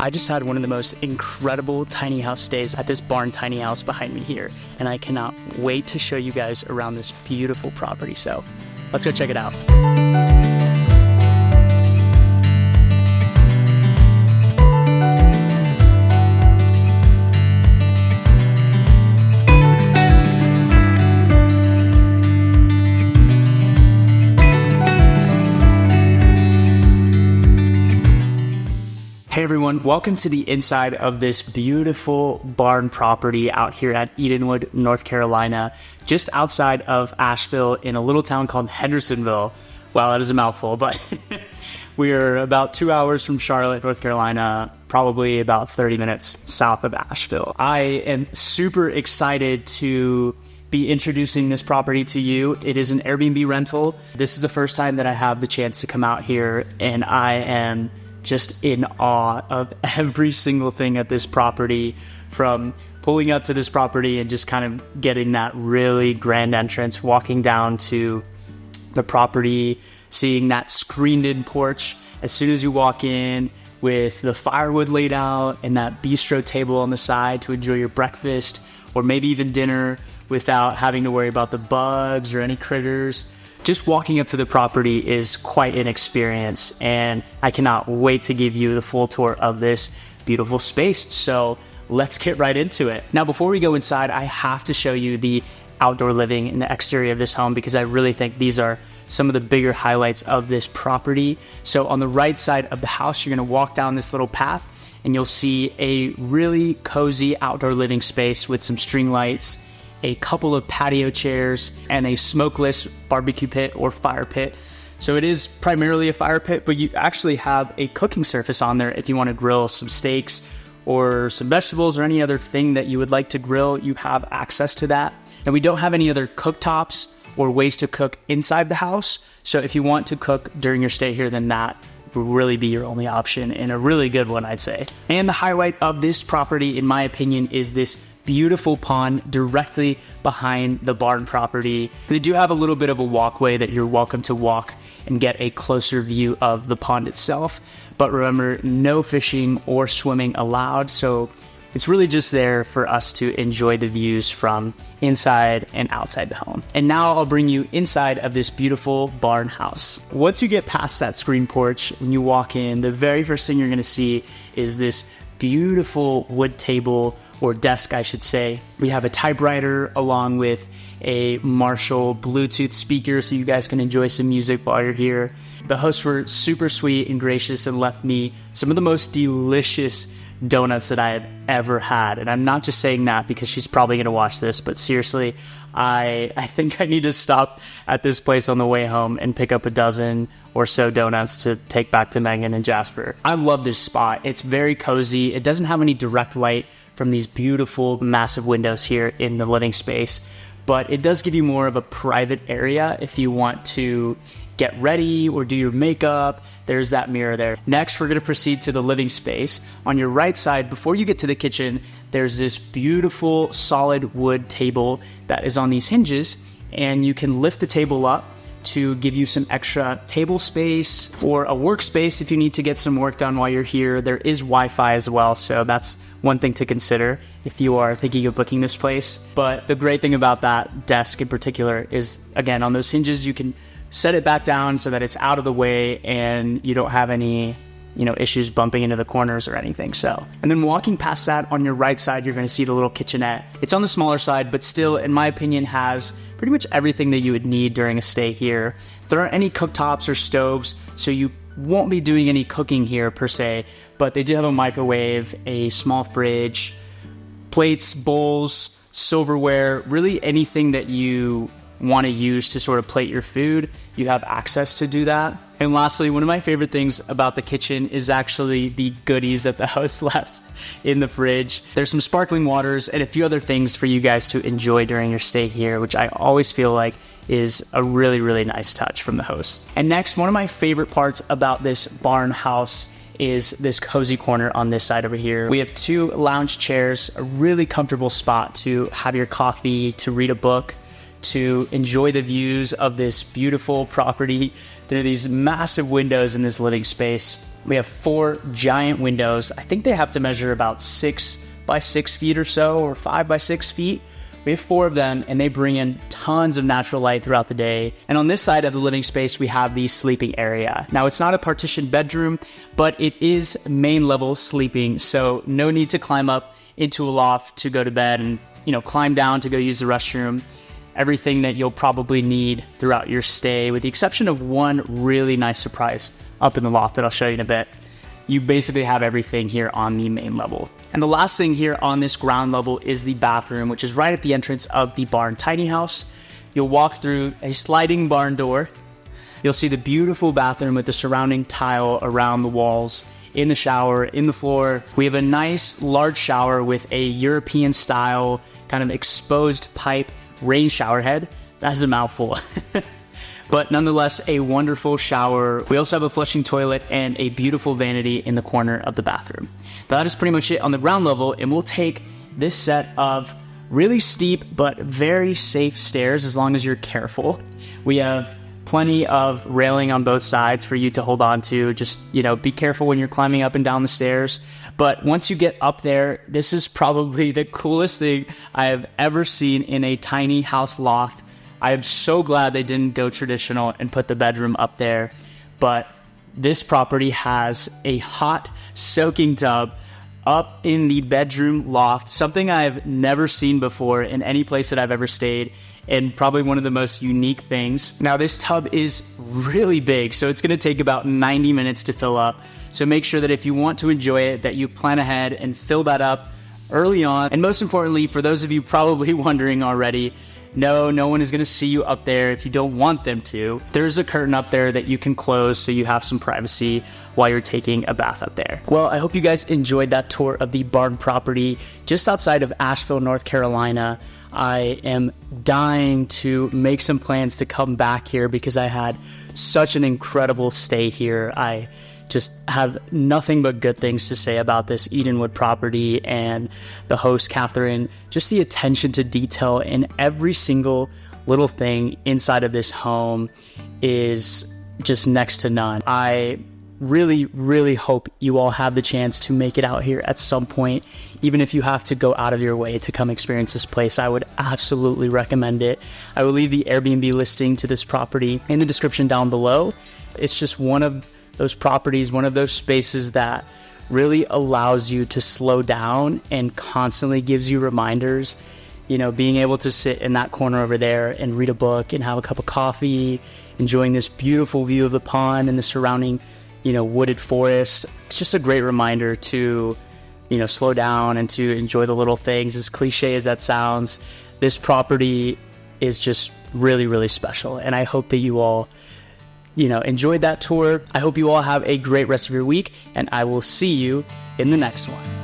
I just had one of the most incredible tiny house stays at this barn tiny house behind me here, and I cannot wait to show you guys around this beautiful property. So let's go check it out. Hey everyone, welcome to the inside of this beautiful barn property out here at Edenwood, North Carolina, just outside of Asheville in a little town called Hendersonville. Wow, that is a mouthful, but we're about 2 hours from Charlotte, North Carolina, probably about 30 minutes south of Asheville. I am super excited to be introducing this property to you. It is an Airbnb rental. This is the first time that I have the chance to come out here, and I am just in awe of every single thing at this property, from pulling up to this property and just kind of getting that really grand entrance, walking down to the property, seeing that screened-in porch as soon as you walk in, with the firewood laid out and that bistro table on the side to enjoy your breakfast or maybe even dinner without having to worry about the bugs or any critters. Just walking up to the property is quite an experience, and I cannot wait to give you the full tour of this beautiful space. So let's get right into it. Now, before we go inside, I have to show you the outdoor living and the exterior of this home, because I really think these are some of the bigger highlights of this property. So on the right side of the house, you're gonna walk down this little path and you'll see a really cozy outdoor living space with some string lights, a couple of patio chairs, and a smokeless barbecue pit or fire pit. So it is primarily a fire pit, but you actually have a cooking surface on there if you want to grill some steaks or some vegetables or any other thing that you would like to grill. You have access to that. And we don't have any other cooktops or ways to cook inside the house. So if you want to cook during your stay here, then that will really be your only option, and a really good one, I'd say. And the highlight of this property, in my opinion, is this beautiful pond directly behind the barn property. They do have a little bit of a walkway that you're welcome to walk and get a closer view of the pond itself. But remember, no fishing or swimming allowed. So it's really just there for us to enjoy the views from inside and outside the home. And now I'll bring you inside of this beautiful barn house. Once you get past that screen porch, when you walk in, the very first thing you're gonna see is this beautiful wood table, or desk, I should say. We have a typewriter along with a Marshall Bluetooth speaker, so you guys can enjoy some music while you're here. The hosts were super sweet and gracious and left me some of the most delicious donuts that I have ever had. And I'm not just saying that because she's probably gonna watch this, but seriously, I think I need to stop at this place on the way home and pick up a dozen or so donuts to take back to Megan and Jasper. I love this spot. It's very cozy. It doesn't have any direct light from these beautiful, massive windows here in the living space, but it does give you more of a private area if you want to get ready or do your makeup. There's that mirror there. Next, we're gonna proceed to the living space. On your right side, before you get to the kitchen, there's this beautiful solid wood table that is on these hinges, and you can lift the table up to give you some extra table space or a workspace if you need to get some work done while you're here. There is Wi-Fi as well, so that's one thing to consider if you are thinking of booking this place. But the great thing about that desk in particular is, again, on those hinges, you can set it back down so that it's out of the way and you don't have any, issues bumping into the corners or anything. So, and then walking past that, on your right side, you're going to see the little kitchenette. It's on the smaller side, but still, in my opinion, has pretty much everything that you would need during a stay here. There aren't any cooktops or stoves, so you won't be doing any cooking here per se, but they do have a microwave, a small fridge, plates, bowls, silverware, really anything that you want to use to sort of plate your food, you have access to do that. And lastly, one of my favorite things about the kitchen is actually the goodies that the host left in the fridge. There's some sparkling waters and a few other things for you guys to enjoy during your stay here, which I always feel like is a really, really nice touch from the host. And next, one of my favorite parts about this barn house is this cozy corner on this side over here. We have 2 lounge chairs, a really comfortable spot to have your coffee, to read a book, to enjoy the views of this beautiful property. There are these massive windows in this living space. We have 4 giant windows. I think they have to measure about 6 by 6 feet or so, or 5 by 6 feet. We have 4 of them, and they bring in tons of natural light throughout the day. And on this side of the living space, we have the sleeping area. Now, it's not a partitioned bedroom, but it is main level sleeping, so no need to climb up into a loft to go to bed and, climb down to go use the restroom. Everything that you'll probably need throughout your stay, with the exception of one really nice surprise up in the loft that I'll show you in a bit. You basically have everything here on the main level. And the last thing here on this ground level is the bathroom, which is right at the entrance of the barn tiny house. You'll walk through a sliding barn door. You'll see the beautiful bathroom with the surrounding tile around the walls, in the shower, in the floor. We have a nice large shower with a European style kind of exposed pipe rain shower head. That's a mouthful. But nonetheless, a wonderful shower. We also have a flushing toilet and a beautiful vanity in the corner of the bathroom. That is pretty much it on the ground level, and we'll take this set of really steep but very safe stairs as long as you're careful. We have plenty of railing on both sides for you to hold on to. Just, be careful when you're climbing up and down the stairs. But once you get up there, this is probably the coolest thing I have ever seen in a tiny house loft. I am so glad they didn't go traditional and put the bedroom up there. But this property has a hot soaking tub up in the bedroom loft, something I've never seen before in any place that I've ever stayed, and probably one of the most unique things. Now, this tub is really big, so it's gonna take about 90 minutes to fill up. So make sure that if you want to enjoy it, that you plan ahead and fill that up early on. And most importantly, for those of you probably wondering already, no one is gonna see you up there if you don't want them to. There's a curtain up there that you can close so you have some privacy while you're taking a bath up there. Well, I hope you guys enjoyed that tour of the barn property just outside of Asheville, North Carolina. I am dying to make some plans to come back here because I had such an incredible stay here. I just have nothing but good things to say about this Edenwood property and the host, Catherine. Just the attention to detail in every single little thing inside of this home is just next to none. I really, really hope you all have the chance to make it out here at some point. Even if you have to go out of your way to come experience this place, I would absolutely recommend it. I will leave the Airbnb listing to this property in the description down below. It's just one of those properties, one of those spaces that really allows you to slow down and constantly gives you reminders. Being able to sit in that corner over there and read a book and have a cup of coffee, enjoying this beautiful view of the pond and the surrounding, wooded forest. It's just a great reminder to, slow down and to enjoy the little things. As cliche as that sounds, this property is just really, really special. And I hope that you all enjoyed that tour. I hope you all have a great rest of your week, and I will see you in the next one.